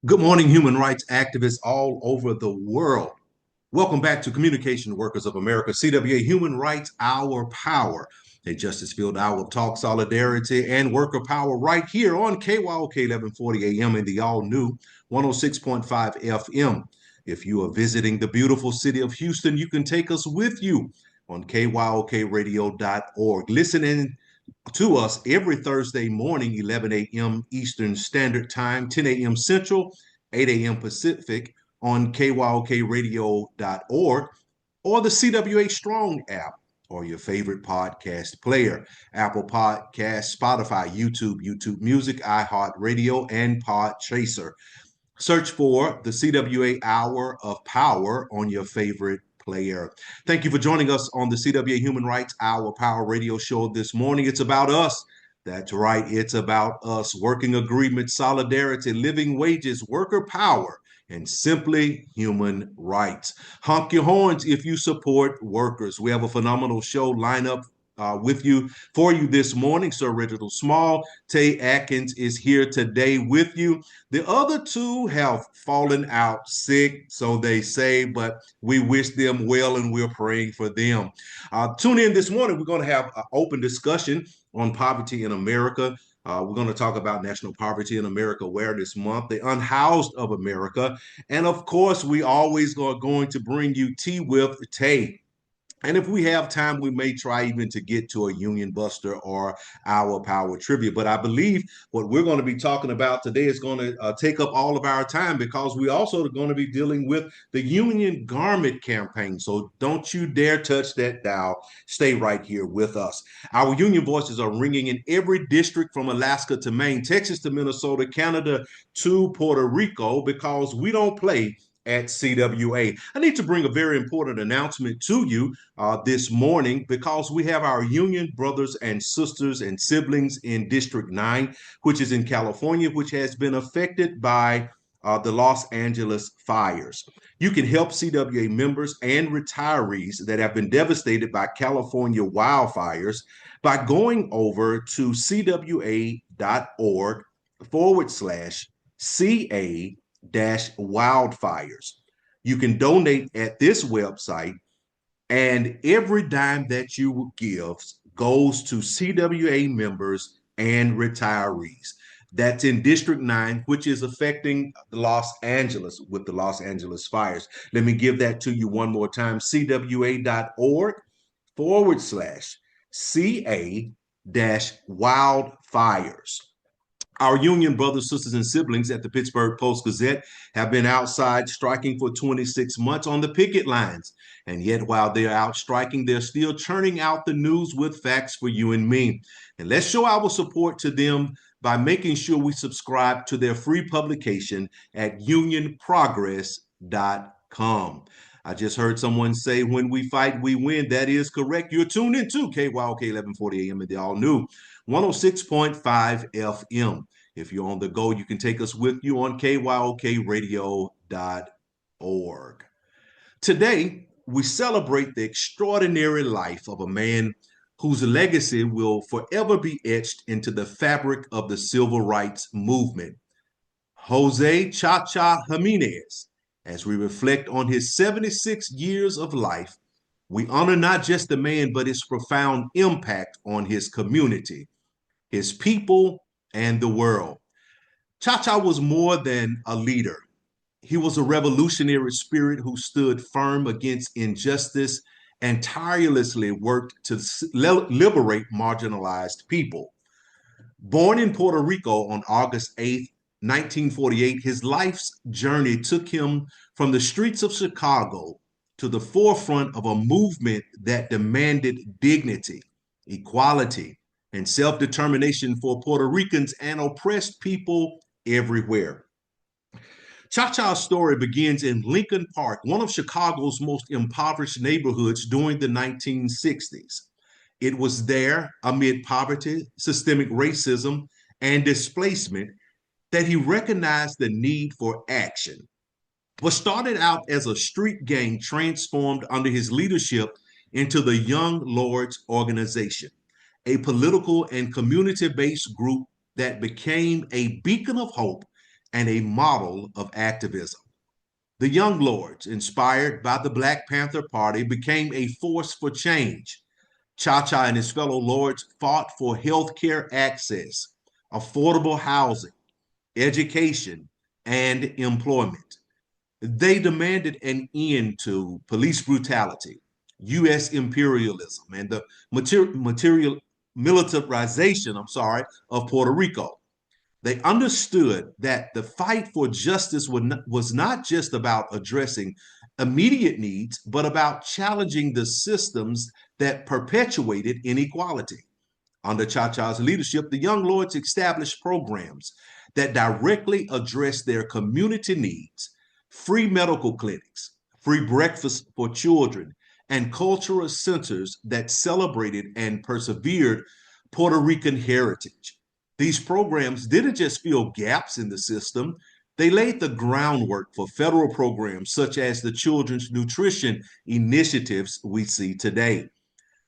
Good morning, human rights activists all over the world. Welcome back to Communication Workers of America, CWA Human Rights Our Power, a justice-filled hour of talk, solidarity, and worker power right here on KYOK 1140 AM in the all-new 106.5 FM. If you are visiting the beautiful city of Houston, you can take us with you on kyokradio.org. Listening to us every Thursday morning, 11 a.m. Eastern Standard Time, 10 a.m. Central, 8 a.m. Pacific on kyokradio.org or the CWA Strong app or your favorite podcast player, Apple Podcasts, Spotify, YouTube Music, iHeartRadio, and Podchaser. Search for the CWA Hour of Power on your favorite player. Thank you for joining us on the CWA Human Rights Hour Power Radio Show this morning. It's about us. That's right. It's about us. Working agreement, solidarity, living wages, worker power, and simply human rights. Honk your horns if you support workers. We have a phenomenal show lineup for you this morning. Sir Reginald Small, Tay Atkins is here today with you. The other two have fallen out sick, so they say, but we wish them well and we're praying for them. Tune in this morning. We're going to have an open discussion on poverty in America. We're going to talk about National Poverty in America Awareness Month, the Unhoused of America. And of course, we always are going to bring you Tea with Tay. And if we have time, we may try even to get to a Union Buster or our Power Trivia. But I believe what we're going to be talking about today is going to take up all of our time because we also are going to be dealing with the Union Garment Campaign. So don't you dare touch that dial. Stay right here with us. Our union voices are ringing in every district from Alaska to Maine, Texas to Minnesota, Canada to Puerto Rico because we don't play at CWA. I need to bring a very important announcement to you this morning because we have our union brothers and sisters and siblings in District 9, which is in California, which has been affected by the Los Angeles fires. You can help CWA members and retirees that have been devastated by California wildfires by going over to cwa.org/CA wildfires. You can donate at this website, and every dime that you give goes to CWA members and retirees. That's in District 9, which is affecting Los Angeles with the Los Angeles fires. Let me give that to you one more time, cwa.org/CA wildfires. Our union brothers, sisters, and siblings at the Pittsburgh Post-Gazette have been outside striking for 26 months on the picket lines. And yet, while they're out striking, they're still churning out the news with facts for you and me. And let's show our support to them by making sure we subscribe to their free publication at unionprogress.com. I just heard someone say, when we fight, we win. That is correct. You're tuned into KYOK 1140 AM and the all-new 106.5 FM. If you're on the go, you can take us with you on kyokradio.org. Today, we celebrate the extraordinary life of a man whose legacy will forever be etched into the fabric of the civil rights movement, Jose Cha-Cha Jimenez. As we reflect on his 76 years of life, we honor not just the man, but his profound impact on his community, his people, and the world. Cha-Cha was more than a leader. He was a revolutionary spirit who stood firm against injustice and tirelessly worked to liberate marginalized people. Born in Puerto Rico on August 8th, 1948, his life's journey took him from the streets of Chicago to the forefront of a movement that demanded dignity, equality, and self-determination for Puerto Ricans and oppressed people everywhere. Cha-Cha's story begins in Lincoln Park, one of Chicago's most impoverished neighborhoods during the 1960s. It was there, amid poverty, systemic racism, and displacement, that he recognized the need for action. What started out as a street gang transformed under his leadership into the Young Lords Organization, a political and community-based group that became a beacon of hope and a model of activism. The Young Lords, inspired by the Black Panther Party, became a force for change. Cha-Cha and his fellow lords fought for health care access, affordable housing, education, and employment. They demanded an end to police brutality, U.S. imperialism, and the militarization, of Puerto Rico. They understood that the fight for justice was not just about addressing immediate needs, but about challenging the systems that perpetuated inequality. Under Cha-Cha's leadership, the Young Lords established programs that directly addressed their community needs: free medical clinics, free breakfast for children, and cultural centers that celebrated and persevered Puerto Rican heritage. These programs didn't just fill gaps in the system, they laid the groundwork for federal programs such as the children's nutrition initiatives we see today.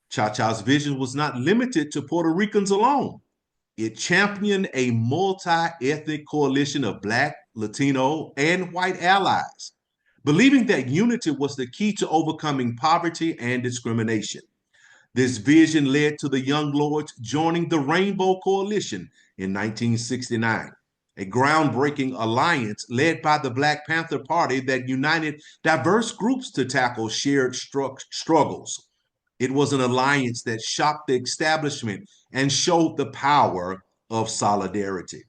Cha-Cha's vision was not limited to Puerto Ricans alone. It championed a multi-ethnic coalition of Black, Latino, and white allies, believing that unity was the key to overcoming poverty and discrimination. This vision led to the Young Lords joining the Rainbow Coalition in 1969, a groundbreaking alliance led by the Black Panther Party that united diverse groups to tackle shared struggles. It was an alliance that shocked the establishment and showed the power of solidarity.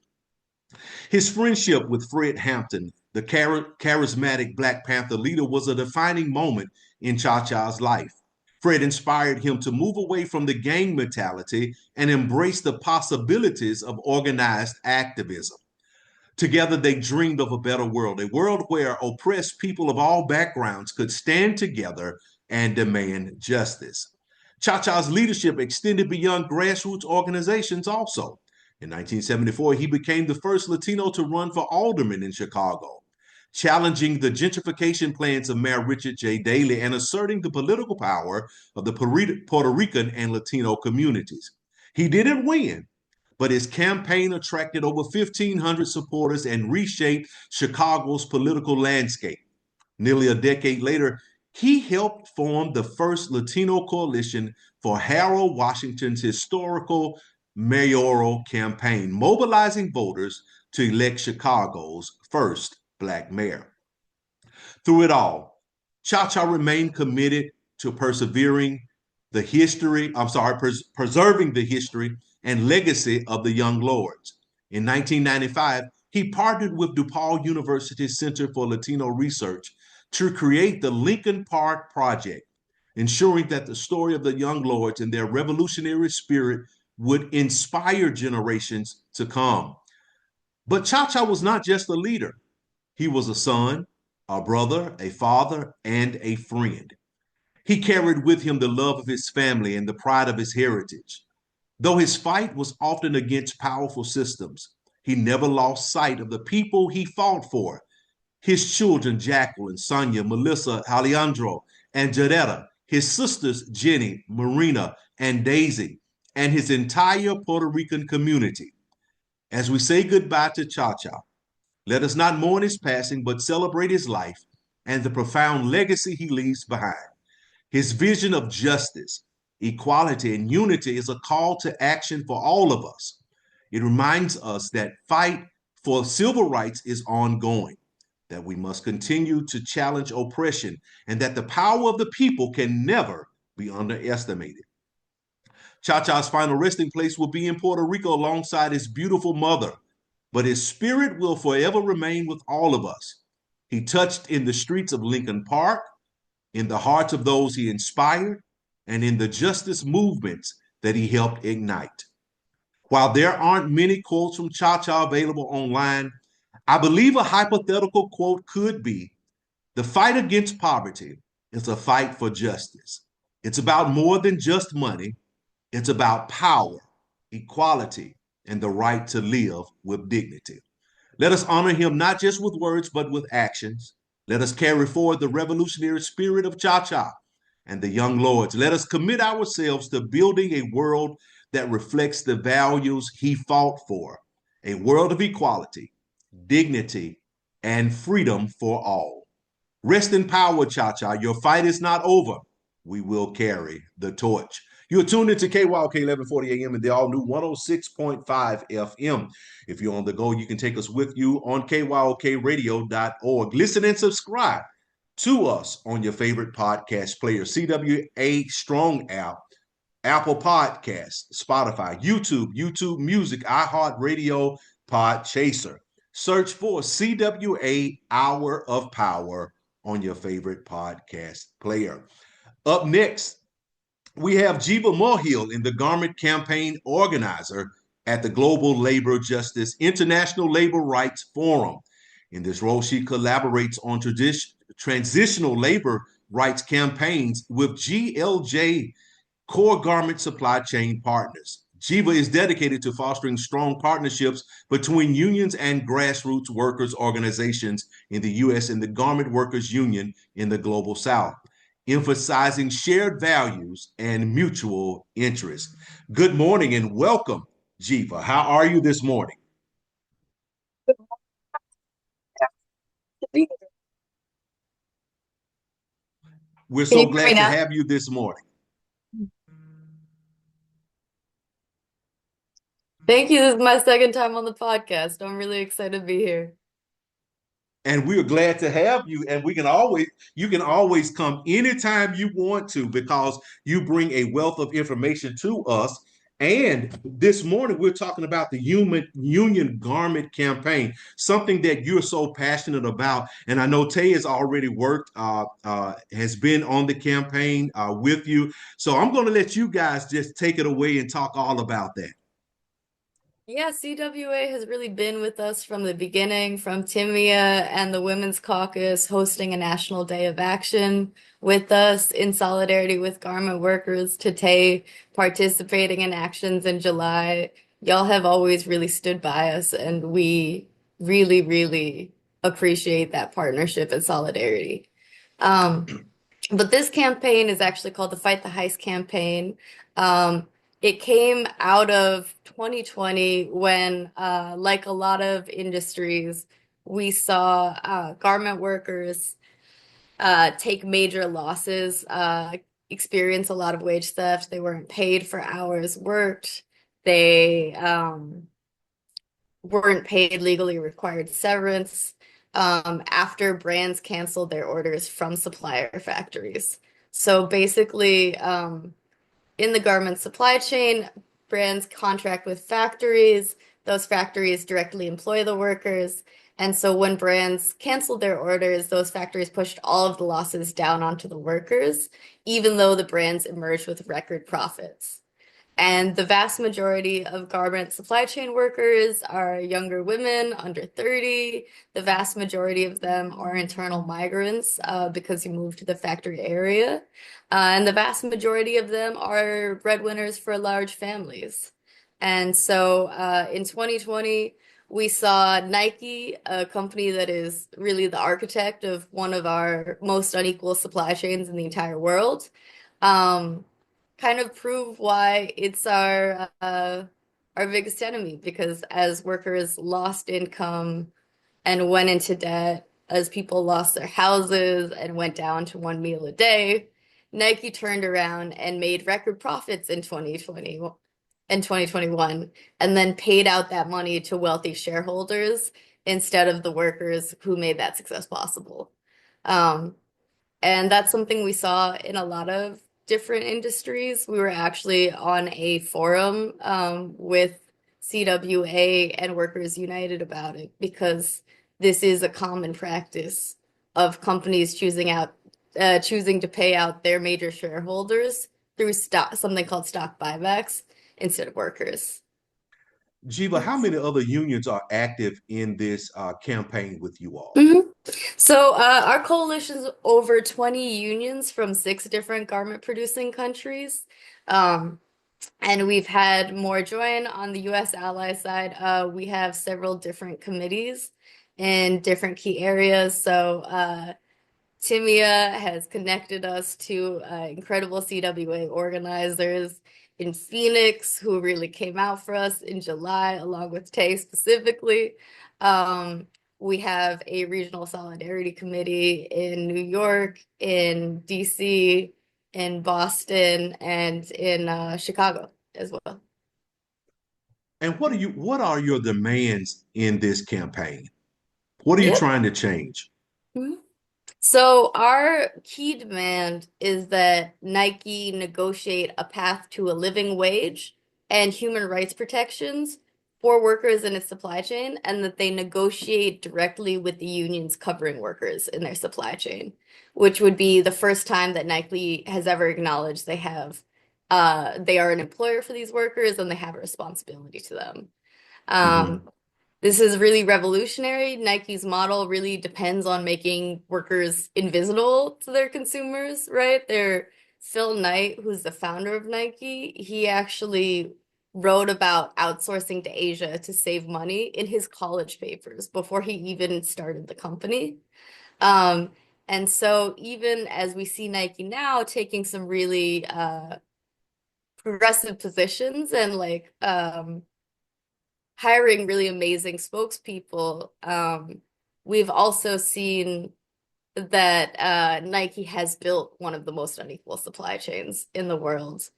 His friendship with Fred Hampton, the charismatic Black Panther leader, was a defining moment in Cha-Cha's life. Fred inspired him to move away from the gang mentality and embrace the possibilities of organized activism. Together, they dreamed of a better world, a world where oppressed people of all backgrounds could stand together and demand justice. Cha-Cha's leadership extended beyond grassroots organizations also. In 1974, he became the first Latino to run for alderman in Chicago, challenging the gentrification plans of Mayor Richard J. Daley and asserting the political power of the Puerto Rican and Latino communities. He didn't win, but his campaign attracted over 1,500 supporters and reshaped Chicago's political landscape. Nearly a decade later, he helped form the first Latino coalition for Harold Washington's historical mayoral campaign, mobilizing voters to elect Chicago's first Black mayor. Through it all, Cha-Cha remained committed to preserving the history and legacy of the Young Lords. In 1995, he partnered with DePaul University's Center for Latino Research to create the Lincoln Park Project, ensuring that the story of the Young Lords and their revolutionary spirit would inspire generations to come. But Cha-Cha was not just a leader. He was a son, a brother, a father, and a friend. He carried with him the love of his family and the pride of his heritage. Though his fight was often against powerful systems, he never lost sight of the people he fought for. His children, Jacqueline, Sonia, Melissa, Alejandro, and Janetta, his sisters, Jenny, Marina, and Daisy, and his entire Puerto Rican community. As we say goodbye to Cha-Cha, let us not mourn his passing, but celebrate his life and the profound legacy he leaves behind. His vision of justice, equality, and unity is a call to action for all of us. It reminds us that fight for civil rights is ongoing, that we must continue to challenge oppression, and that the power of the people can never be underestimated. Cha-Cha's final resting place will be in Puerto Rico alongside his beautiful mother, but his spirit will forever remain with all of us. He touched in the streets of Lincoln Park, in the hearts of those he inspired, and in the justice movements that he helped ignite. While there aren't many quotes from Cha-Cha available online, I believe a hypothetical quote could be, "The fight against poverty is a fight for justice. It's about more than just money. It's about power, equality, and the right to live with dignity." Let us honor him not just with words, but with actions. Let us carry forward the revolutionary spirit of Cha-Cha and the Young Lords. Let us commit ourselves to building a world that reflects the values he fought for, a world of equality, dignity, and freedom for all. Rest in power, Cha Cha. Your fight is not over. We will carry the torch. You're tuned into KYOK 1140 AM and the all new 106.5 FM. If you're on the go, you can take us with you on kyokradio.org. Listen and subscribe to us on your favorite podcast player, CWA Strong app, Apple Podcasts, Spotify, YouTube Music, iHeartRadio, Podchaser. Search for CWA Hour of Power on your favorite podcast player. Up next, we have Jeeva Muhil in the Garment Campaign organizer at the Global Labor Justice International Labor Rights Forum. In this role, she collaborates on transitional labor rights campaigns with GLJ core garment supply chain partners. Jeeva is dedicated to fostering strong partnerships between unions and grassroots workers organizations in the U.S. and the Garment Workers Union in the Global South, emphasizing shared values and mutual interest. Good morning and welcome, Jeeva. How are you this morning? We're so glad to have you this morning. Thank you. This is my second time on the podcast. I'm really excited to be here. And we're glad to have you. And you can always come anytime you want to because you bring a wealth of information to us. And this morning, we're talking about the Union Garment Campaign, something that you're so passionate about. And I know Tay has already has been on the campaign with you. So I'm going to let you guys just take it away and talk all about that. Yeah, CWA has really been with us from the beginning, from Timea and the Women's Caucus hosting a National Day of Action with us in solidarity with garment workers, to Tay participating in actions in July. Y'all have always really stood by us, and we really, really appreciate that partnership and solidarity. But this campaign is actually called the Fight the Heist campaign. It came out of 2020 when, like a lot of industries, we saw garment workers take major losses, experience a lot of wage theft. They weren't paid for hours worked. They weren't paid legally required severance after brands canceled their orders from supplier factories. So basically, in the garment supply chain, brands contract with factories. Those factories directly employ the workers. And so when brands canceled their orders, those factories pushed all of the losses down onto the workers, even though the brands emerged with record profits. And the vast majority of garment supply chain workers are younger women under 30. The vast majority of them are internal migrants because you moved to the factory area. And the vast majority of them are breadwinners for large families. And so in 2020, we saw Nike, a company that is really the architect of one of our most unequal supply chains in the entire world, kind of prove why it's our biggest enemy, because as workers lost income and went into debt, as people lost their houses and went down to one meal a day, Nike turned around and made record profits in 2020 and 2021, and then paid out that money to wealthy shareholders instead of the workers who made that success possible. And that's something we saw in a lot of different industries. We were actually on a forum with CWA and Workers United about it, because this is a common practice of companies choosing to pay out their major shareholders through something called stock buybacks instead of workers. Jeeva, how many other unions are active in this campaign with you all? Mm-hmm. So our coalition's over 20 unions from 6 different garment producing countries. And we've had more join on the US ally side. We have several different committees in different key areas. So Timea has connected us to incredible CWA organizers in Phoenix who really came out for us in July, along with Tay specifically. Um, we have a regional solidarity committee in New York, in DC, in Boston, and in Chicago as well. And what are your demands in this campaign? What are you Yep. trying to change? So our key demand is that Nike negotiate a path to a living wage and human rights protections for workers in its supply chain, and that they negotiate directly with the unions covering workers in their supply chain, which would be the first time that Nike has ever acknowledged they are an employer for these workers and they have a responsibility to them. Hmm. Um, this is really revolutionary. Nike's model really depends on making workers invisible to their consumers, right? Phil Knight, who's the founder of Nike, he actually wrote about outsourcing to Asia to save money in his college papers before he even started the company. Um, and so even as we see Nike now taking some really progressive positions and hiring really amazing spokespeople, we've also seen that Nike has built one of the most unequal supply chains in the world,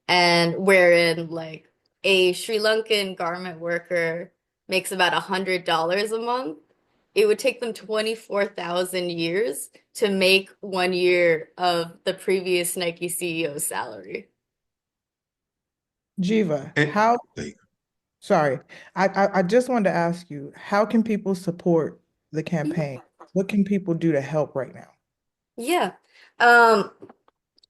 and wherein like a Sri Lankan garment worker makes about $100 a month, it would take them 24,000 years to make 1 year of the previous Nike CEO's salary. Jiva, And how, sorry, I just wanted to ask you, how can people support the campaign? What can people do to help right now? Yeah. Um,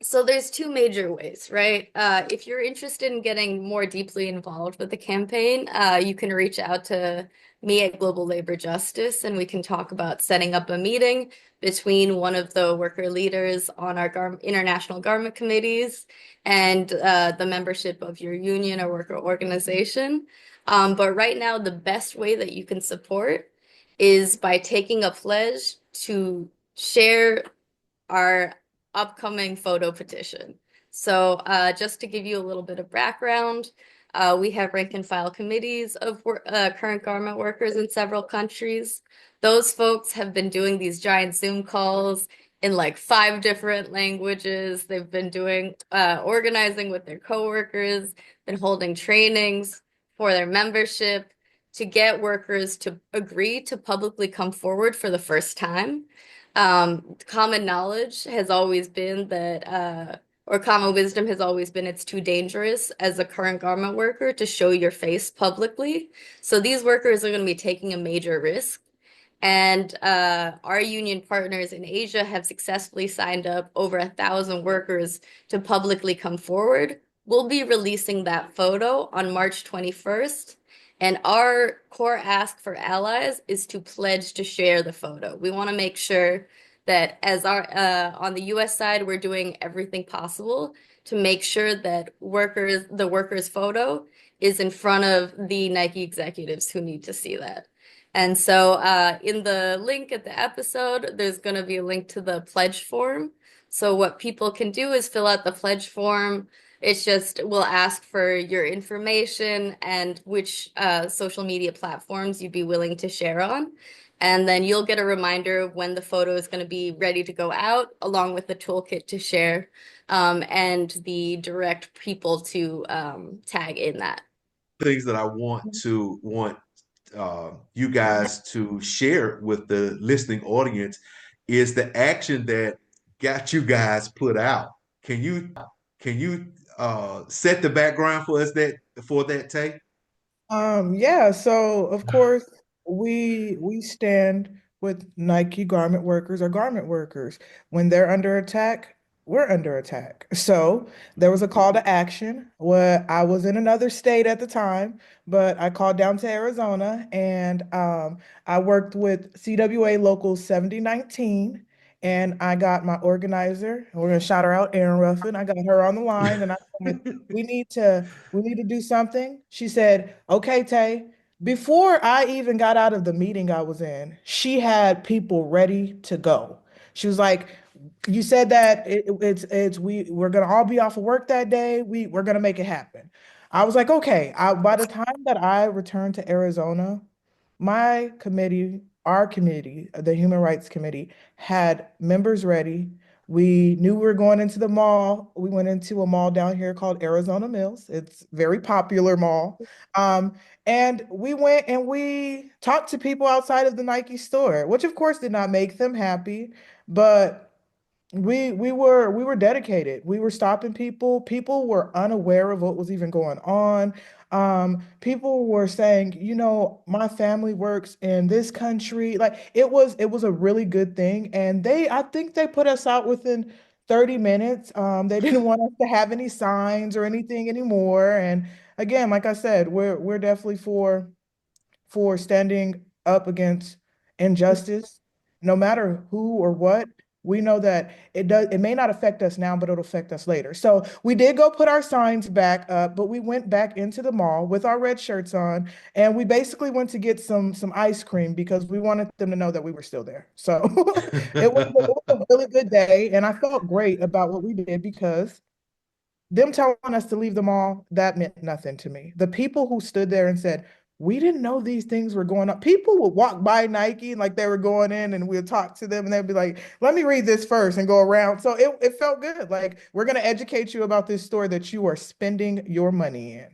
So there's two major ways, right? If you're interested in getting more deeply involved with the campaign, you can reach out to me at Global Labor Justice, and we can talk about setting up a meeting between one of the worker leaders on our international garment committees and the membership of your union or worker organization. But right now, the best way that you can support is by taking a pledge to share our upcoming photo petition. So, just to give you a little bit of background, we have rank and file committees of current garment workers in several countries. Those folks have been doing these giant Zoom calls in like 5 different languages. They've been doing organizing with their coworkers, been holding trainings for their membership to get workers to agree to publicly come forward for the first time. Common knowledge has always been or common wisdom has always been it's too dangerous as a current garment worker to show your face publicly. So these workers are going to be taking a major risk. And our union partners in Asia have successfully signed up over 1,000 workers to publicly come forward. We'll be releasing that photo on March 21st. And our core ask for allies is to pledge to share the photo. We want to make sure that on the US side, we're doing everything possible to make sure that the workers' photo is in front of the Nike executives who need to see that. And so in the link at the episode, there's going to be a link to the pledge form. So what people can do is fill out the pledge form. It's just, we'll ask for your information and which social media platforms you'd be willing to share on. And then you'll get a reminder of when the photo is going to be ready to go out, along with the toolkit to share and the direct people to tag in that. things that I want you guys to share with the listening audience is the action that got you guys put out. Can you set the background for us for that tape? Yeah, so of course we stand with Nike garment workers or garment workers. When they're under attack, we're under attack. So there was a call to action where I was in another state at the time, but I called down to Arizona and I worked with CWA Local 7019 and I got my organizer, and we're gonna shout her out, Erin Ruffin. I got her on the line and I said, we need to do something. She said, okay, Tay. Before I even got out of the meeting I was in, she had people ready to go. She was like, you said that we're gonna all be off of work that day. We're gonna make it happen. I was like, okay. By the time that I returned to Arizona, my committee, our committee, the Human Rights Committee, had members ready. We knew we were going into the mall. We went into a mall down here called Arizona Mills. It's a very popular mall. Um, and we went and we talked to people outside of the Nike store, which of course did not make them happy, but we were dedicated. We were stopping people. People were unaware of what was even going on. People were saying, my family works in this country. Like it was a really good thing. And I think they put us out within 30 minutes. They didn't want us to have any signs or anything anymore. And again, like I said, we're definitely for standing up against injustice, no matter who or what. We know that it may not affect us now, but it'll affect us later. So we did go put our signs back up, but we went back into the mall with our red shirts on, and we basically went to get some ice cream because we wanted them to know that we were still there. So it was a really good day, and I felt great about what we did because them telling us to leave the mall, that meant nothing to me. The people who stood there and said, we didn't know these things were going on. People would walk by Nike like they were going in, and we'd talk to them and they'd be like, let me read this first and go around. So it felt good. Like, we're going to educate you about this store that you are spending your money in.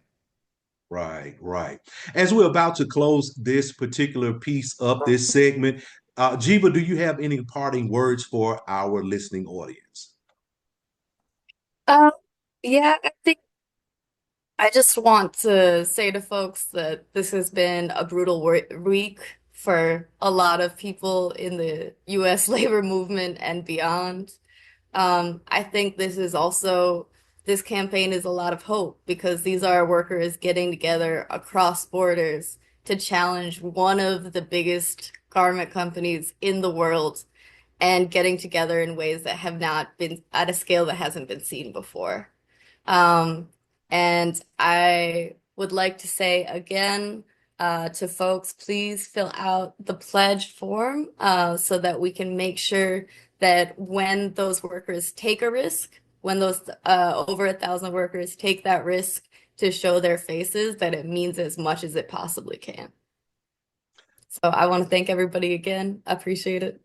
Right, right. As we're about to close this particular piece up, this segment, Jeeva, do you have any parting words for our listening audience? Um, yeah, I think I just want to say to folks that this has been a brutal week for a lot of people in the US labor movement and beyond. I think this campaign is a lot of hope because these are workers getting together across borders to challenge one of the biggest garment companies in the world and getting together in ways that have not been at a scale that hasn't been seen before. Um, and I would like to say again to folks, please fill out the pledge form so that we can make sure that when those workers take a risk, when those over 1,000 workers take that risk to show their faces, that it means as much as it possibly can. So I want to thank everybody again. I appreciate it.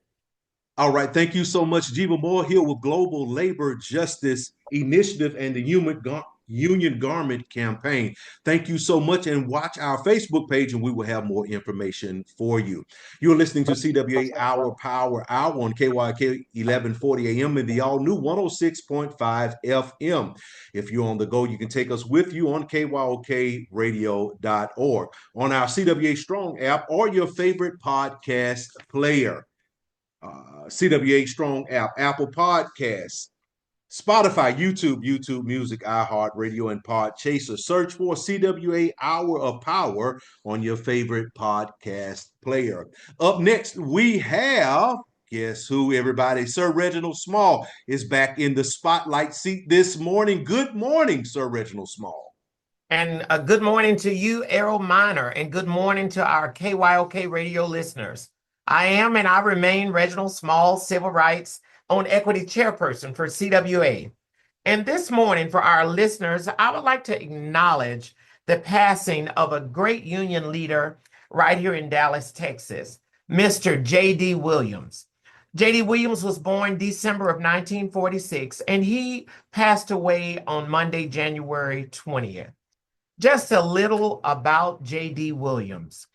All right. Thank you so much, Jeeva Muhil with Global Labor Justice Initiative and the Union Garment Campaign. Thank you so much, and watch our Facebook page, and we will have more information for you. You're listening to CWA Hour Power Hour on KYK 1140 AM and the all new 106.5 FM. If you're on the go, you can take us with you on KYOKradio.org, on our CWA Strong app, or your favorite podcast player. CWA Strong app, Apple Podcasts, Spotify, YouTube Music, iHeartRadio, and Podchaser. Search for CWA Hour of Power on your favorite podcast player. Up next, we have, guess who, everybody? Sir Reginald Small is back in the spotlight seat this morning. Good morning, Sir Reginald Small. And good morning to you, Errol Minor, and good morning to our KYOK radio listeners. I am and I remain Reginald Small, Civil Rights on Equity Chairperson for CWA. And this morning, for our listeners, I would like to acknowledge the passing of a great union leader right here in Dallas, Texas, Mr. J.D. Williams. J.D. Williams was born December of 1946, and he passed away on Monday, January 20th. Just a little about J.D. Williams.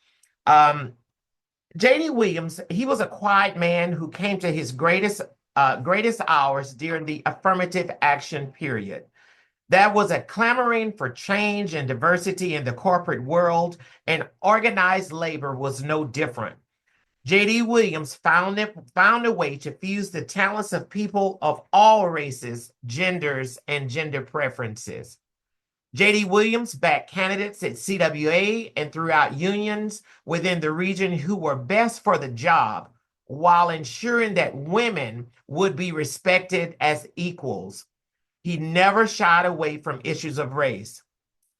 J.D. Williams, he was a quiet man who came to his greatest hours during the affirmative action period. There was a clamoring for change and diversity in the corporate world, and organized labor was no different. J.D. Williams found a way to fuse the talents of people of all races, genders, and gender preferences. J.D. Williams backed candidates at CWA and throughout unions within the region who were best for the job, while ensuring that women would be respected as equals. He never shied away from issues of race.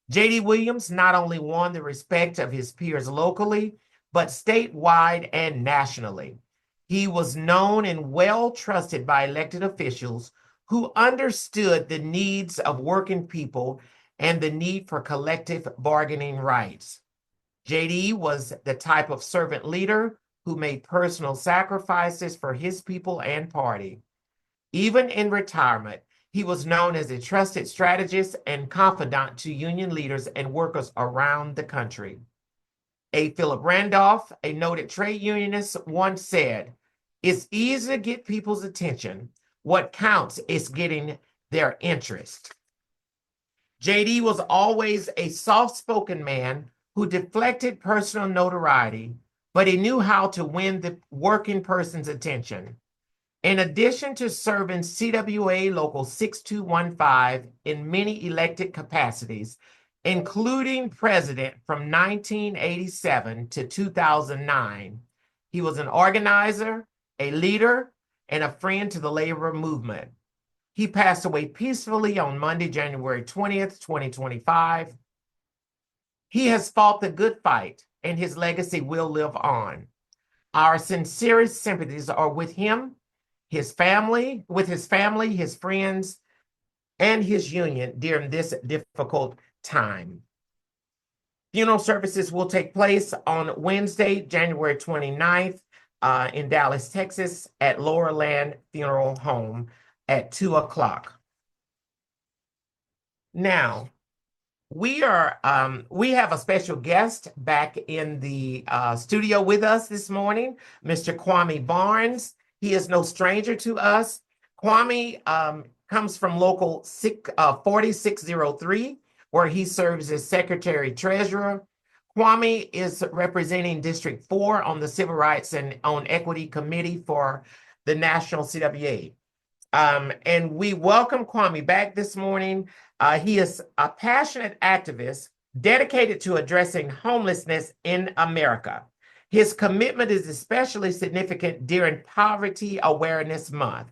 J.D. Williams not only won the respect of his peers locally, but statewide and nationally. He was known and well trusted by elected officials who understood the needs of working people and the need for collective bargaining rights. JD was the type of servant leader who made personal sacrifices for his people and party. Even in retirement, he was known as a trusted strategist and confidant to union leaders and workers around the country. A. Philip Randolph, a noted trade unionist, once said, "It's easy to get people's attention. What counts is getting their interest." JD was always a soft-spoken man who deflected personal notoriety, but he knew how to win the working person's attention. In addition to serving CWA Local 6215 in many elected capacities, including president from 1987 to 2009, he was an organizer, a leader, and a friend to the labor movement. He passed away peacefully on Monday, January 20th, 2025. He has fought the good fight, and his legacy will live on. Our sincerest sympathies are with him, his family, his friends, and his union during this difficult time. Funeral services will take place on Wednesday, January 29th, in Dallas, Texas, at Lowerland Funeral Home at 2 o'clock. Now, we have a special guest back in the studio with us this morning, Mr. Kwame Barnes. He is no stranger to us. Kwame comes from Local 4603, where he serves as Secretary Treasurer. Kwame is representing District 4 on the Civil Rights and on Equity Committee for the National CWA. And we welcome Kwame back this morning. He is a passionate activist dedicated to addressing homelessness in America. His commitment is especially significant during Poverty Awareness Month.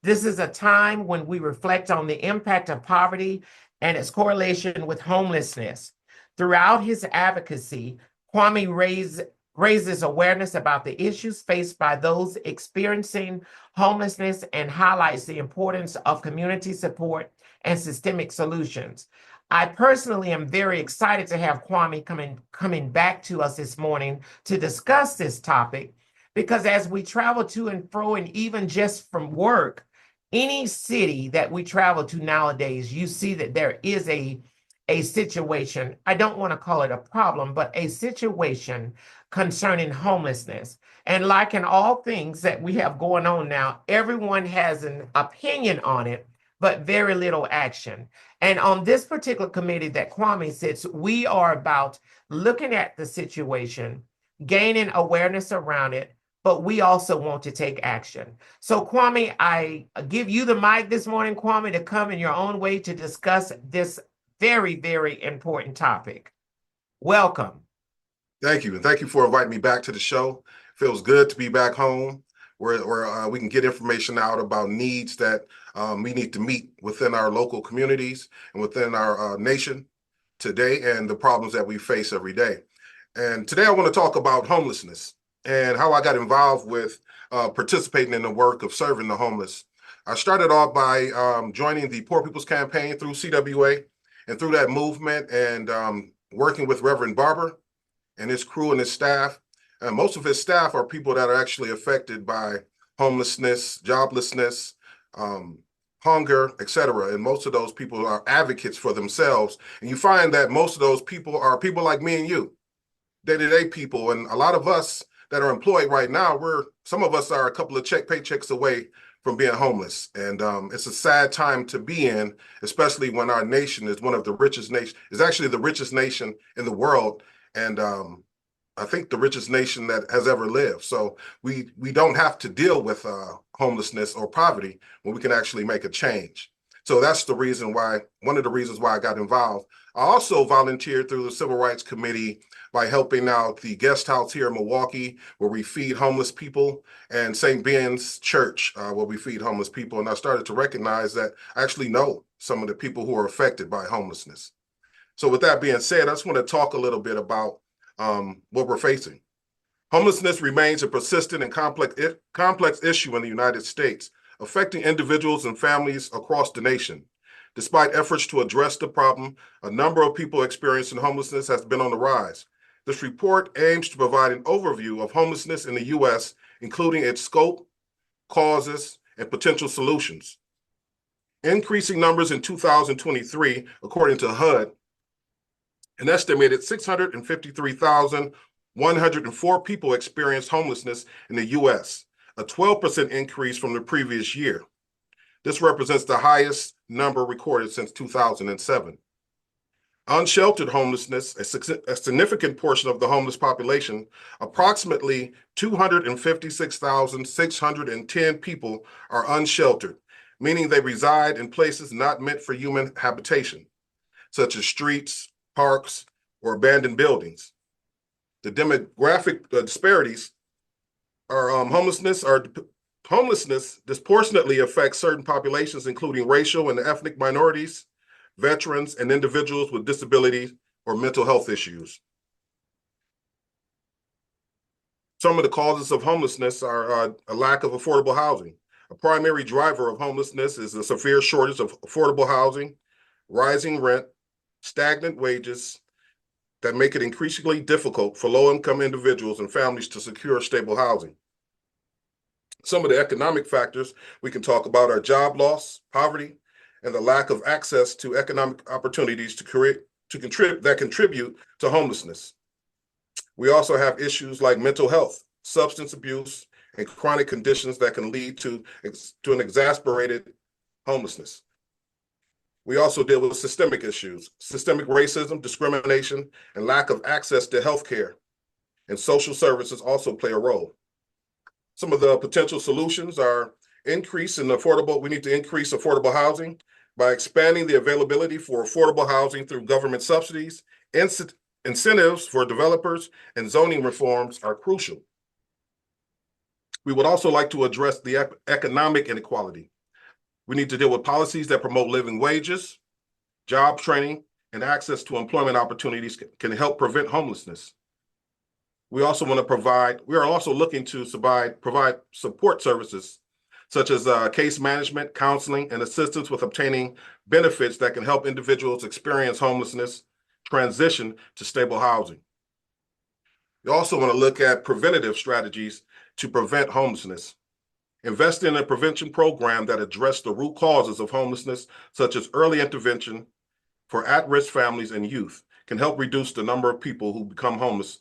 This is a time when we reflect on the impact of poverty and its correlation with homelessness. Throughout his advocacy, Kwame raises awareness about the issues faced by those experiencing homelessness and highlights the importance of community support and systemic solutions. I personally am very excited to have Kwame coming back to us this morning to discuss this topic, because as we travel to and fro, and even just from work, any city that we travel to nowadays, you see that there is a situation, I don't want to call it a problem, but a situation concerning homelessness. And like in all things that we have going on now, everyone has an opinion on it, but very little action. And on this particular committee that Kwame sits, we are about looking at the situation, gaining awareness around it, but we also want to take action. So Kwame, I give you the mic this morning, Kwame, to come in your own way to discuss this very, very important topic. Welcome. Thank you. And thank you for inviting me back to the show. Feels good to be back home where we can get information out about needs that we need to meet within our local communities and within our nation today, and the problems that we face every day. And today I want to talk about homelessness and how I got involved with participating in the work of serving the homeless. I started off by joining the Poor People's Campaign through CWA, and through that movement and working with Reverend Barber and his crew and his staff. And most of his staff are people that are actually affected by homelessness, joblessness, hunger, etc. And most of those people are advocates for themselves. And you find that most of those people are people like me and you, day-to-day people. And a lot of us that are employed right now, some of us are a couple of paychecks away from being homeless. And it's a sad time to be in, especially when our nation is one of the richest nations, is actually the richest nation in the world. And I think the richest nation that has ever lived. So we don't have to deal with homelessness or poverty when we can actually make a change. So that's the reason why, one of the reasons why I got involved. I also volunteered through the Civil Rights Committee by helping out the guest house here in Milwaukee, where we feed homeless people, and St. Ben's Church, where we feed homeless people. And I started to recognize that I actually know some of the people who are affected by homelessness. So with that being said, I just want to talk a little bit about what we're facing. Homelessness remains a persistent and complex issue in the United States, affecting individuals and families across the nation. Despite efforts to address the problem, a number of people experiencing homelessness has been on the rise. This report aims to provide an overview of homelessness in the U.S., including its scope, causes, and potential solutions. Increasing numbers in 2023, according to HUD, an estimated 653,104 people experienced homelessness in the U.S., a 12% increase from the previous year. This represents the highest number recorded since 2007. Unsheltered homelessness, a significant portion of the homeless population, approximately 256,610 people are unsheltered, meaning they reside in places not meant for human habitation, such as streets, parks, or abandoned buildings. The demographic disparities are homelessness disproportionately affects certain populations, including racial and ethnic minorities, veterans, and individuals with disabilities or mental health issues. Some of the causes of homelessness are a lack of affordable housing. A primary driver of homelessness is a severe shortage of affordable housing, rising rent, stagnant wages that make it increasingly difficult for low-income individuals and families to secure stable housing. Some of the economic factors we can talk about are job loss, poverty, and the lack of access to economic opportunities that contribute to homelessness. We also have issues like mental health, substance abuse, and chronic conditions that can lead to an exacerbated homelessness. We also deal with systemic issues. Systemic racism, discrimination, and lack of access to healthcare and social services also play a role. Some of the potential solutions are we need to increase affordable housing by expanding the availability for affordable housing through government subsidies. Incentives for developers and zoning reforms are crucial. We would also like to address the economic inequality. We need to deal with policies that promote living wages, job training, and access to employment opportunities can help prevent homelessness. We are also looking to provide support services such as case management, counseling, and assistance with obtaining benefits that can help individuals experience homelessness transition to stable housing. We also want to look at preventative strategies to prevent homelessness. Invest in a prevention program that address the root causes of homelessness, such as early intervention for at-risk families and youth, can help reduce the number of people who become homeless.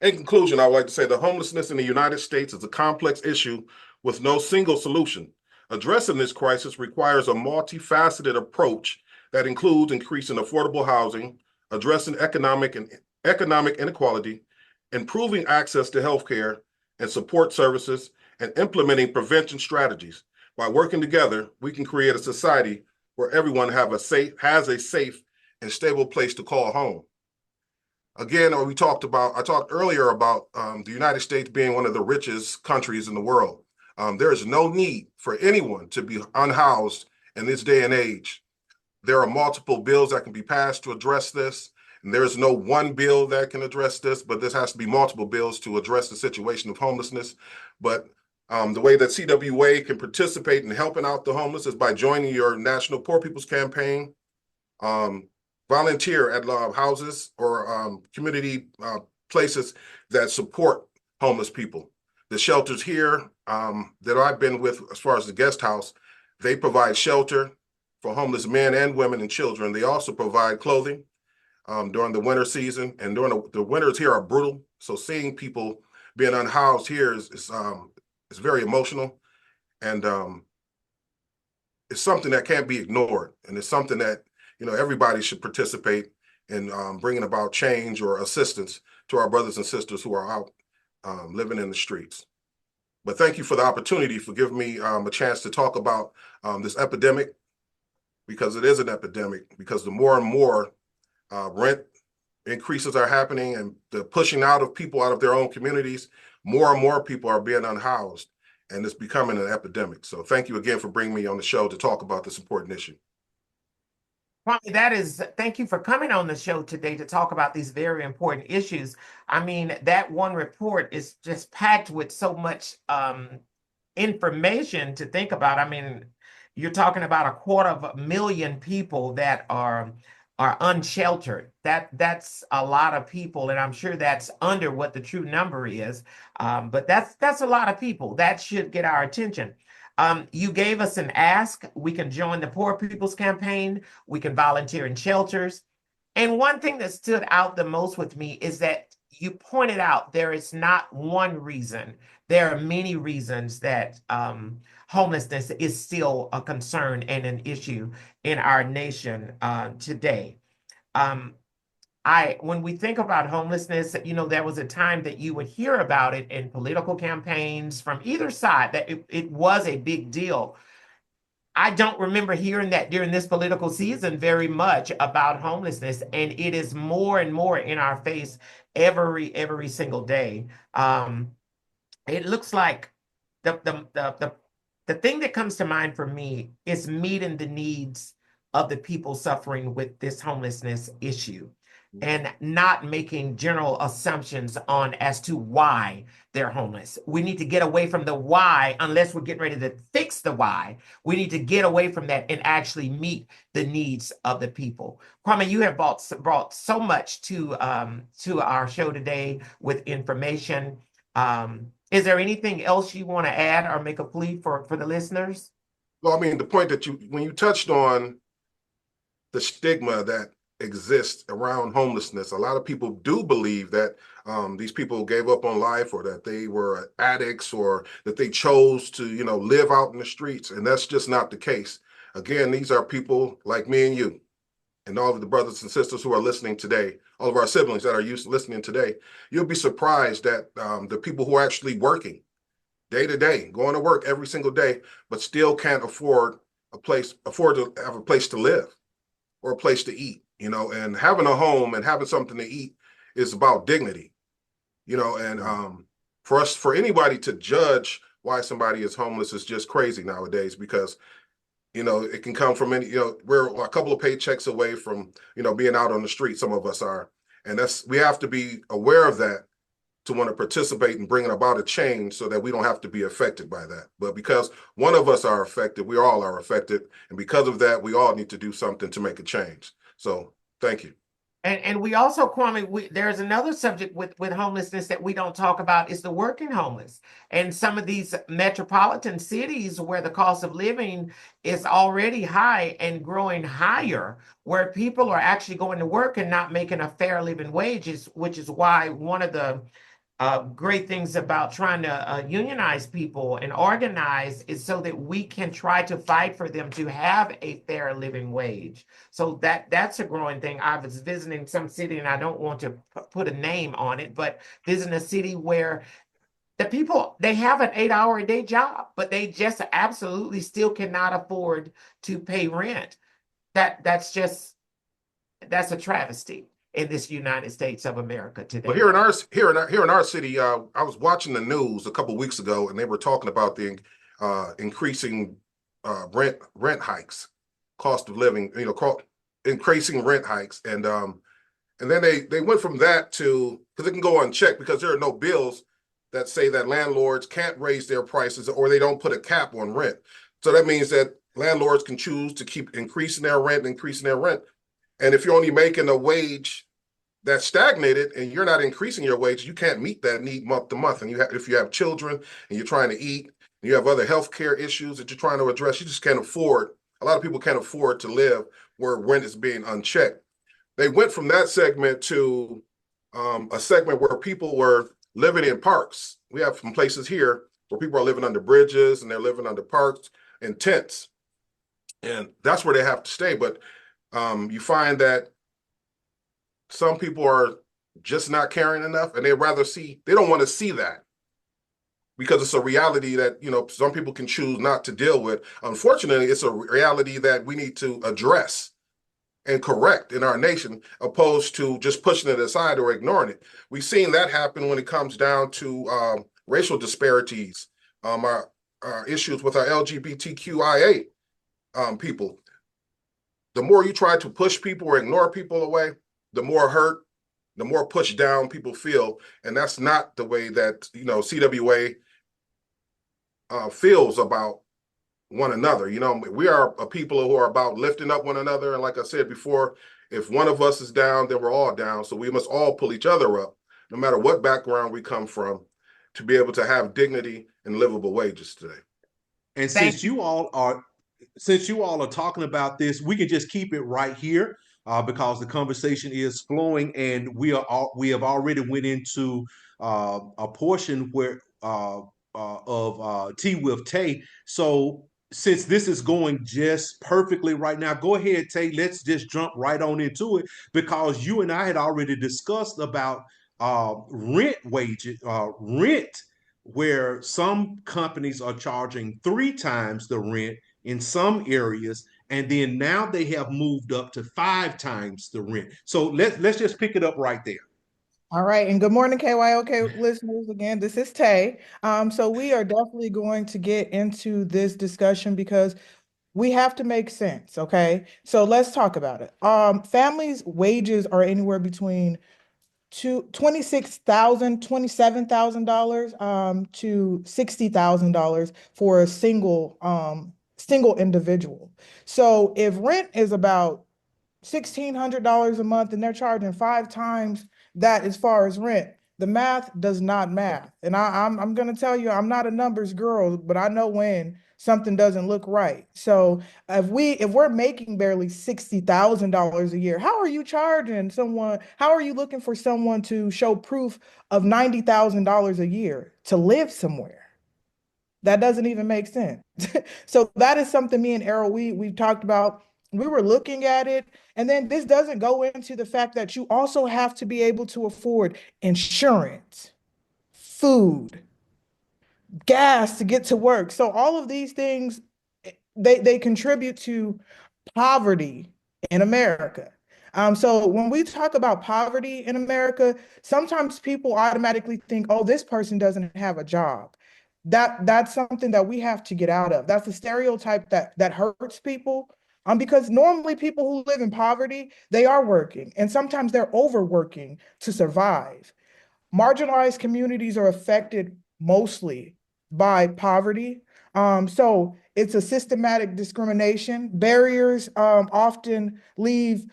In conclusion, I would like to say that homelessness in the United States is a complex issue with no single solution. Addressing this crisis requires a multifaceted approach that includes increasing affordable housing, addressing economic inequality, improving access to healthcare and support services, and implementing prevention strategies. By working together, we can create a society where everyone has a safe and stable place to call home. Again, I talked earlier about the United States being one of the richest countries in the world. There is no need for anyone to be unhoused in this day and age. There are multiple bills that can be passed to address this, and there is no one bill that can address this, but this has to be multiple bills to address the situation of homelessness. But the way that CWA can participate in helping out the homeless is by joining your National Poor People's Campaign, volunteer at houses or community places that support homeless people. The shelters here that I've been with, as far as the guest house, they provide shelter for homeless men and women and children. They also provide clothing during the winter season, and during the winters here are brutal. So seeing people being unhoused here is very emotional, and it's something that can't be ignored, and it's something that everybody should participate in bringing about change or assistance to our brothers and sisters who are out living in the streets. But thank you for the opportunity for giving me a chance to talk about this epidemic, because it is an epidemic, because the more and more rent increases are happening and the pushing out of people out of their own communities, more and more people are being unhoused, and it's becoming an epidemic. So thank you again for bringing me on the show to talk about this important issue. Kwame, thank you for coming on the show today to talk about these very important issues. I mean, that one report is just packed with so much information to think about. I mean, you're talking about 250,000 people that are unsheltered. that's a lot of people, and I'm sure that's under what the true number is. But that's a lot of people. That should get our attention. You gave us an ask. We can join the Poor People's Campaign. We can volunteer in shelters. And one thing that stood out the most with me is that you pointed out there is not one reason. There are many reasons that homelessness is still a concern and an issue in our nation today. When we think about homelessness, there was a time that you would hear about it in political campaigns from either side, that it was a big deal. I don't remember hearing that during this political season very much about homelessness, and it is more and more in our face every single day. It looks like the thing that comes to mind for me is meeting the needs of the people suffering with this homelessness issue, and not making general assumptions on as to why they're homeless. We need to get away from the why, unless we're getting ready to fix the why. We need to get away from that and actually meet the needs of the people. Kwame, you have brought so much to our show today with information. Is there anything else you want to add or make a plea for the listeners? Well, I mean, the point that when you touched on the stigma that exists around homelessness, a lot of people do believe that these people gave up on life, or that they were addicts, or that they chose to, live out in the streets. And that's just not the case. Again, these are people like me and you, and all of the brothers and sisters who are listening today, all of our siblings that are listening today. You'll be surprised that the people who are actually working day to day, going to work every single day, but still can't afford to have a place to live or a place to eat, and having a home and having something to eat is about dignity, and for anybody to judge why somebody is homeless is just crazy nowadays, because it can come from any, we're a couple of paychecks away from, being out on the street. Some of us are. And we have to be aware of that to want to participate in bringing about a change, so that we don't have to be affected by that. But because one of us are affected, we all are affected. And because of that, we all need to do something to make a change. So thank you. And we also, Kwame, there's another subject with homelessness that we don't talk about, is the working homeless. And some of these metropolitan cities where the cost of living is already high and growing higher, where people are actually going to work and not making a fair living wage, which is why one of the great things about trying to unionize people and organize is so that we can try to fight for them to have a fair living wage. So that's a growing thing. I was visiting some city, and I don't want to put a name on it, but visiting a city where the people, they have an 8-hour-a-day job, but they just absolutely still cannot afford to pay rent. That's a travesty in this United States of America today. Well, here in our city, I was watching the news a couple of weeks ago, and they were talking about the increasing rent hikes, cost of living, increasing rent hikes, and then they went from that to, because it can go unchecked, because there are no bills that say that landlords can't raise their prices, or they don't put a cap on rent. So that means that landlords can choose to keep increasing their rent. And if you're only making a wage that's stagnated and you're not increasing your wage, you can't meet that need month to month. And if you have children and you're trying to eat, and you have other healthcare issues that you're trying to address, you just can't afford. A lot of people can't afford to live where rent is being unchecked. They went from that segment to a segment where people were living in parks. We have some places here where people are living under bridges, and they're living under parks in tents. And that's where they have to stay. But you find that some people are just not caring enough, and they don't want to see that, because it's a reality that, some people can choose not to deal with. Unfortunately, it's a reality that we need to address and correct in our nation, opposed to just pushing it aside or ignoring it. We've seen that happen when it comes down to racial disparities, our issues with our LGBTQIA people. The more you try to push people or ignore people away, the more hurt, the more pushed down people feel. And that's not the way that, CWA feels about one another. You know, we are a people who are about lifting up one another. And like I said before, if one of us is down, then we're all down. So we must all pull each other up, no matter what background we come from, to be able to have dignity and livable wages today. And Thank since you all are talking about this, we can just keep it right here because the conversation is flowing, and we have already went into a portion where of Tea with Tay. So since this is going just perfectly right now, go ahead, Tay. Let's just jump right on into it because you and I had already discussed about rent wages, rent, where some companies are charging 3 times the rent in some areas, and then now they have moved up to 5 times the rent. So let's just pick it up right there. All right, and good morning, KYOK listeners. Again, this is Tay. So we are definitely going to get into this discussion because we have to make sense, okay? So let's talk about it. Families' wages are anywhere between $27,000 to $60,000 for a single individual. So if rent is about $1,600 a month and they're charging 5 times that as far as rent, the math does not math. And I'm gonna tell you, I'm not a numbers girl, but I know when something doesn't look right. So if we're making barely $60,000 a year, how are you charging someone? How are you looking for someone to show proof of $90,000 a year to live somewhere? That doesn't even make sense. So that is something me and Errol, we've talked about. We were looking at it. And then this doesn't go into the fact that you also have to be able to afford insurance, food, gas to get to work. So all of these things, they contribute to poverty in America. So when we talk about poverty in America, sometimes people automatically think, oh, this person doesn't have a job. That's something that we have to get out of. That's a stereotype that hurts people. Because normally people who live in poverty, they are working, and sometimes they're overworking to survive. Marginalized communities are affected mostly by poverty. So it's a systematic discrimination. Barriers often leave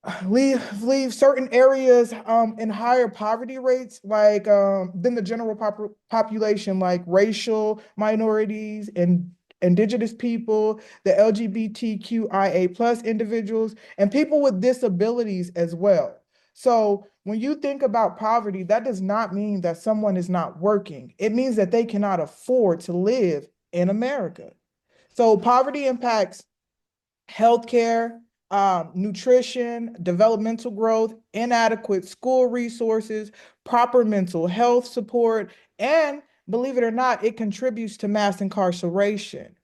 certain areas in higher poverty rates, like than the general population, like racial minorities and indigenous people, the LGBTQIA plus individuals, and people with disabilities as well. So when you think about poverty, that does not mean that someone is not working. It means that they cannot afford to live in America. So poverty impacts healthcare, nutrition, developmental growth, inadequate school resources, proper mental health support, and believe it or not, it contributes to mass incarceration.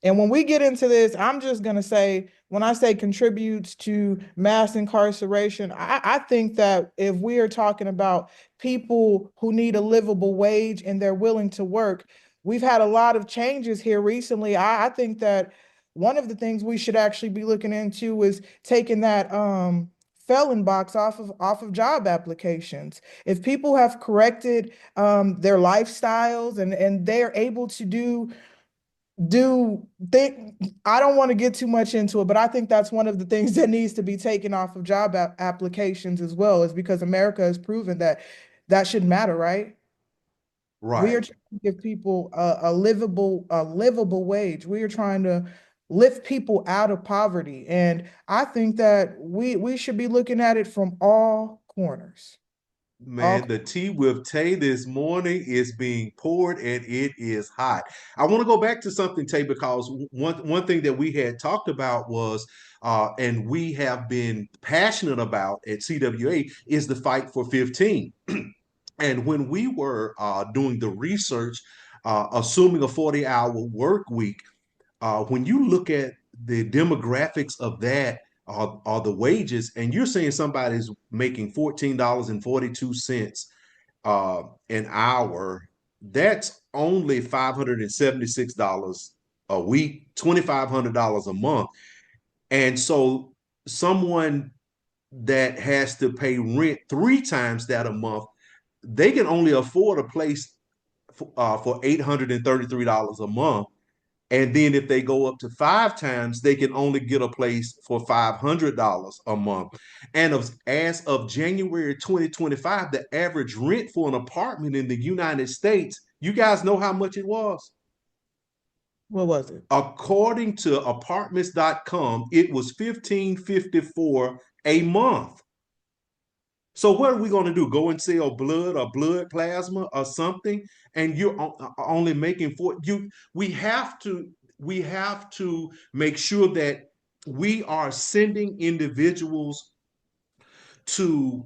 And when we get into this, I'm just going to say, when I say contributes to mass incarceration, I think that if we are talking about people who need a livable wage and they're willing to work, we've had a lot of changes here recently. I think that one of the things we should actually be looking into is taking that felon box off of job applications. If people have corrected their lifestyles and they're able to do think I don't want to get too much into it, but I think that's one of the things that needs to be taken off of job applications as well, is because America has proven that that shouldn't matter, right? We are Right. trying to give people a livable wage. We are trying to lift people out of poverty. And I think that we should be looking at it from all corners. All Man, the tea with Tay this morning is being poured and it is hot. I want to go back to something, Tay, because one thing that we had talked about was, and we have been passionate about at CWA, is the fight for 15. And when we were doing the research, assuming a 40-hour work week, when you look at the demographics of that, are the wages, and you're saying somebody's making $14.42 an hour, that's only $576 a week, $2,500 a month. And so someone that has to pay rent 3 times that a month, they can only afford a place for $833 a month. And then if they go up to 5 times, they can only get a place for $500 a month. And as of January 2025, the average rent for an apartment in the United States, you guys know how much it was? What was it? According to apartments.com, it was $1,554 a month. So what are we going to do? Go and sell blood or blood plasma or something, and you're only making for you. We have to make sure that we are sending individuals to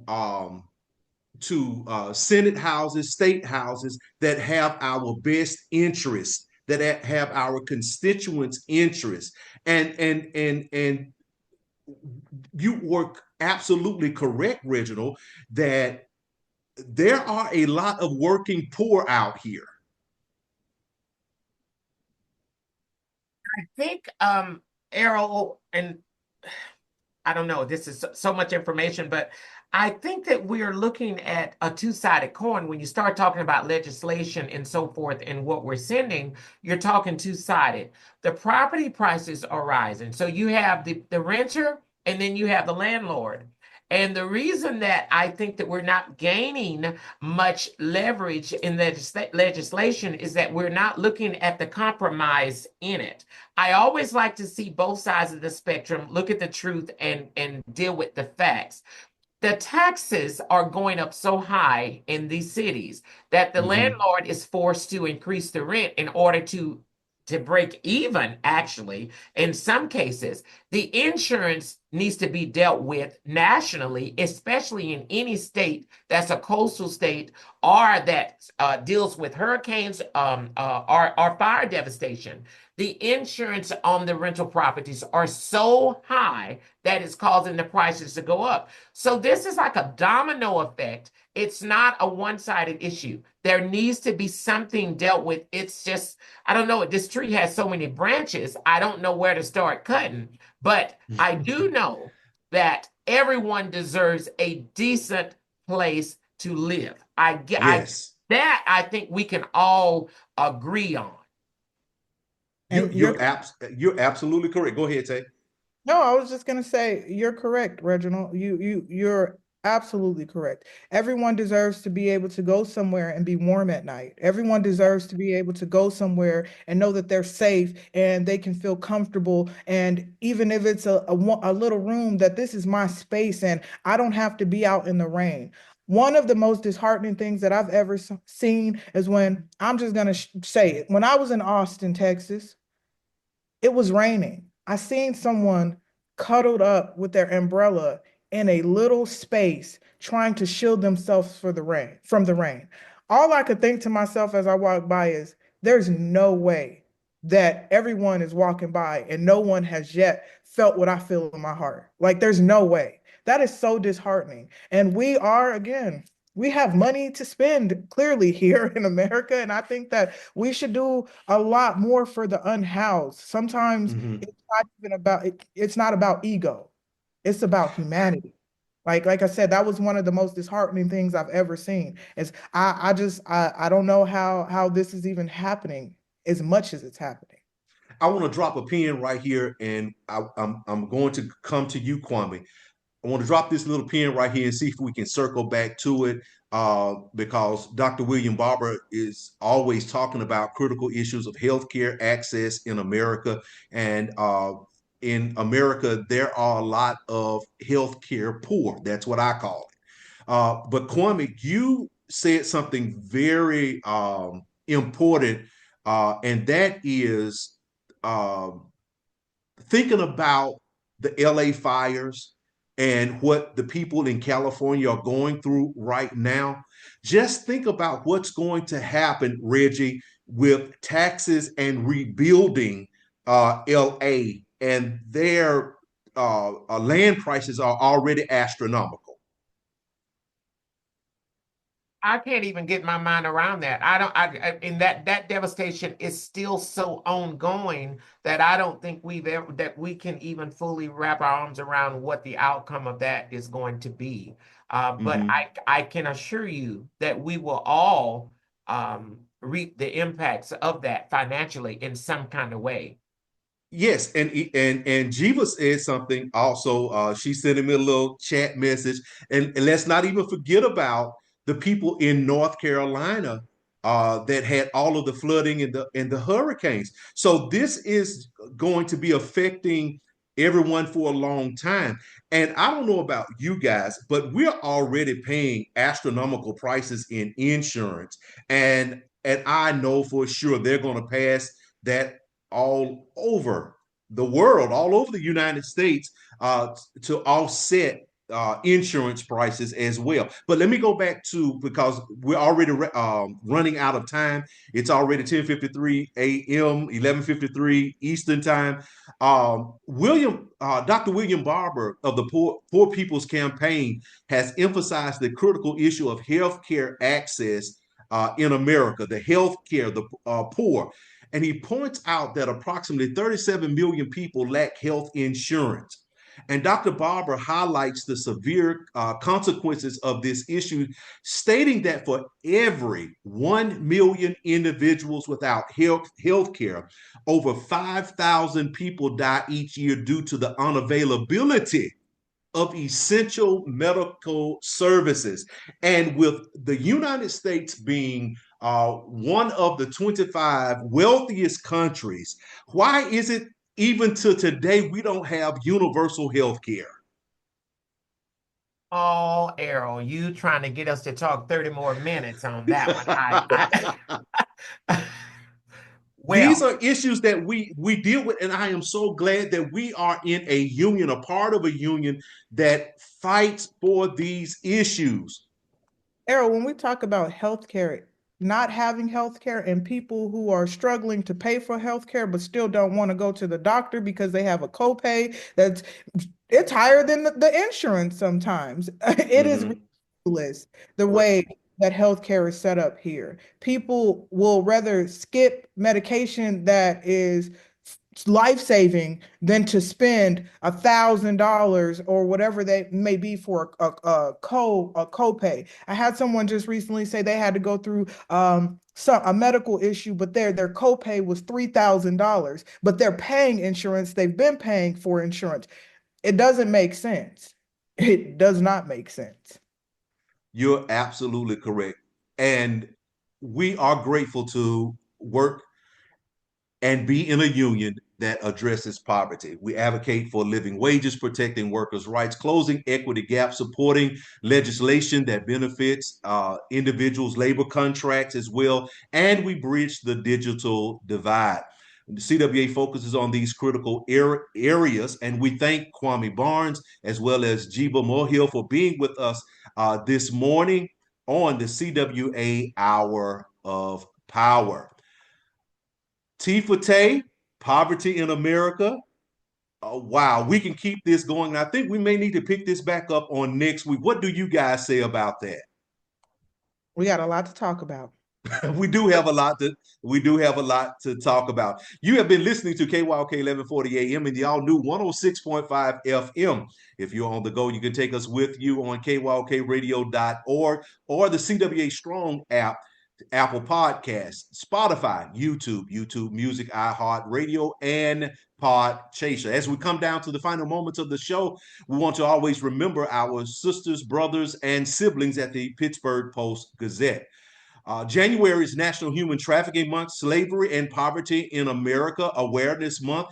Senate houses, state houses that have our best interests, that have our constituents' interests, and you were absolutely correct, Reginald, that there are a lot of working poor out here. I think, Errol, and I don't know, this is so much information, but I think that we are looking at a two-sided coin. When you start talking about legislation and so forth and what we're sending, you're talking two-sided. The property prices are rising. So you have the renter and then you have the landlord. And the reason that I think that we're not gaining much leverage in legislation is that we're not looking at the compromise in it. I always like to see both sides of the spectrum, look at the truth and deal with the facts. The taxes are going up so high in these cities that the landlord is forced to increase the rent in order to break even. Actually, in some cases, the insurance needs to be dealt with nationally, especially in any state that's a coastal state or that deals with hurricanes or fire devastation. The insurance on the rental properties are so high that it's causing the prices to go up. So this is like a domino effect. It's not a one-sided issue. There needs to be something dealt with. It's just, I don't know, this tree has so many branches, I don't know where to start cutting. But I do know that everyone deserves a decent place to live. Yes. That I think we can all agree on. You're absolutely correct. Go ahead, Tay. No, I was just gonna say you're correct, Reginald. You're absolutely correct. Everyone deserves to be able to go somewhere and be warm at night. Everyone deserves to be able to go somewhere and know that they're safe and they can feel comfortable. And even if it's a little room, that this is my space and I don't have to be out in the rain. One of the most disheartening things that I've ever seen is when I'm just gonna say it. When I was in Austin, Texas, it was raining. I seen someone cuddled up with their umbrella in a little space trying to shield themselves from the rain. All I could think to myself as I walked by is there's no way that everyone is walking by and no one has yet felt what I feel in my heart. Like there's no way. That is so disheartening. And we are, again, we have money to spend clearly here in America. And I think that we should do a lot more for the unhoused. Sometimes it's not even about it's not about ego. It's about humanity. Like I said, that was one of the most disheartening things I've ever seen. Is I don't know how this is even happening as much as it's happening. I want to drop a pin right here, and I'm going to come to you, Kwame. I want to drop this little pin right here and see if we can circle back to it, because Dr. William Barber is always talking about critical issues of healthcare access in America. And in America, there are a lot of healthcare poor. That's what I call it. But Kwame, you said something very important, and that is thinking about the LA fires and what the people in California are going through right now. Just think about what's going to happen, Reggie, with taxes and rebuilding LA, and their land prices are already astronomical. I can't even get my mind around that. And that devastation is still so ongoing that I don't think that we can even fully wrap our arms around what the outcome of that is going to be. But I can assure you that we will all reap the impacts of that financially in some kind of way. Yes, and Jeeva said something also. She sent me a little chat message, and let's not even forget about the people in North Carolina that had all of the flooding and the hurricanes. So this is going to be affecting everyone for a long time. And I don't know about you guys, but we're already paying astronomical prices in insurance, and I know for sure they're going to pass that all over the world, all over the United States, to offset insurance prices as well. But let me go back to, because we're already running out of time. It's already 10:53 a.m., 11:53 Eastern time. Dr. William Barber of the Poor People's Campaign has emphasized the critical issue of health care access in America, the health care, the poor. And he points out that approximately 37 million people lack health insurance. And Dr. Barber highlights the severe consequences of this issue, stating that for every 1 million individuals without health care, over 5,000 people die each year due to the unavailability of essential medical services. And with the United States being one of the 25 wealthiest countries, why is it even to today we don't have universal health care? Oh, Errol, you trying to get us to talk 30 more minutes on that one. These Well, are issues that we deal with, and I am so glad that we are in a union, a part of a union that fights for these issues. Errol, when we talk about healthcare, not having healthcare and people who are struggling to pay for healthcare but still don't want to go to the doctor because they have a copay that's it's higher than the insurance sometimes. It is Mhm. ridiculous the way that healthcare is set up here. People will rather skip medication that is life-saving than to spend $1,000 or whatever they may be for a copay. I had someone just recently say they had to go through a medical issue, but their copay was $3,000, but they're paying insurance. They've been paying for insurance. It doesn't make sense. It does not make sense. You're absolutely correct. And we are grateful to work and be in a union that addresses poverty. We advocate for living wages, protecting workers' rights, closing equity gaps, supporting legislation that benefits individuals' labor contracts as well, and we bridge the digital divide. The CWA focuses on these critical areas, and we thank Kwame Barnes as well as Jeeva Muhil for being with us this morning on the CWA Hour of Power. T for Tay, Poverty in America. Wow, we can keep this going. And I think we may need to pick this back up on next week. What do you guys say about that? We got a lot to talk about. we do have a lot to talk about. You have been listening to KYOK 1140 AM and the all new 106.5 FM. If you're on the go, you can take us with you on kyokradio.org or the CWA Strong app, Apple Podcasts, Spotify, YouTube Music, iHeartRadio, and Podchaser. As we come down to the final moments of the show, we want to always remember our sisters, brothers, and siblings at the Pittsburgh Post-Gazette. January is National Human Trafficking Month, Slavery and Poverty in America Awareness Month,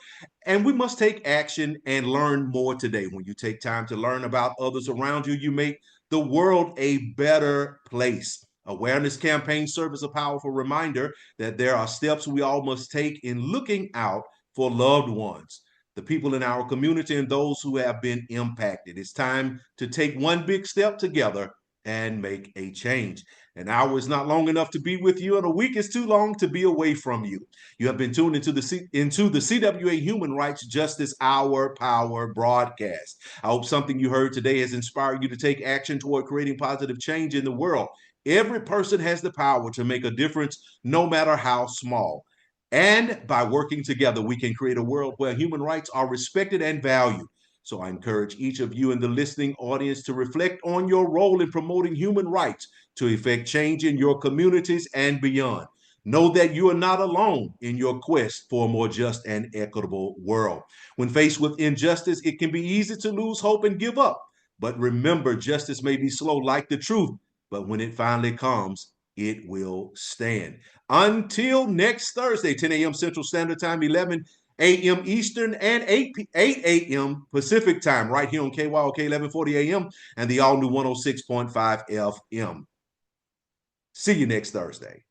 and we must take action and learn more today. When you take time to learn about others around you, you make the world a better place. Awareness campaigns serve as a powerful reminder that there are steps we all must take in looking out for loved ones, the people in our community, and those who have been impacted. It's time to take one big step together and make a change. An hour is not long enough to be with you, and a week is too long to be away from you. You have been tuned into the CWA Human Rights Justice Hour Power broadcast. I hope something you heard today has inspired you to take action toward creating positive change in the world. Every person has the power to make a difference, no matter how small. And by working together, we can create a world where human rights are respected and valued. So I encourage each of you in the listening audience to reflect on your role in promoting human rights to effect change in your communities and beyond. Know that you are not alone in your quest for a more just and equitable world. When faced with injustice, it can be easy to lose hope and give up. But remember, justice may be slow like the truth, but when it finally comes, it will stand. Until next Thursday, 10 a.m. Central Standard Time, 11 a.m. Eastern, and 8 a.m. Pacific Time, right here on KYOK 1140 a.m. and the all-new 106.5 FM. See you next Thursday.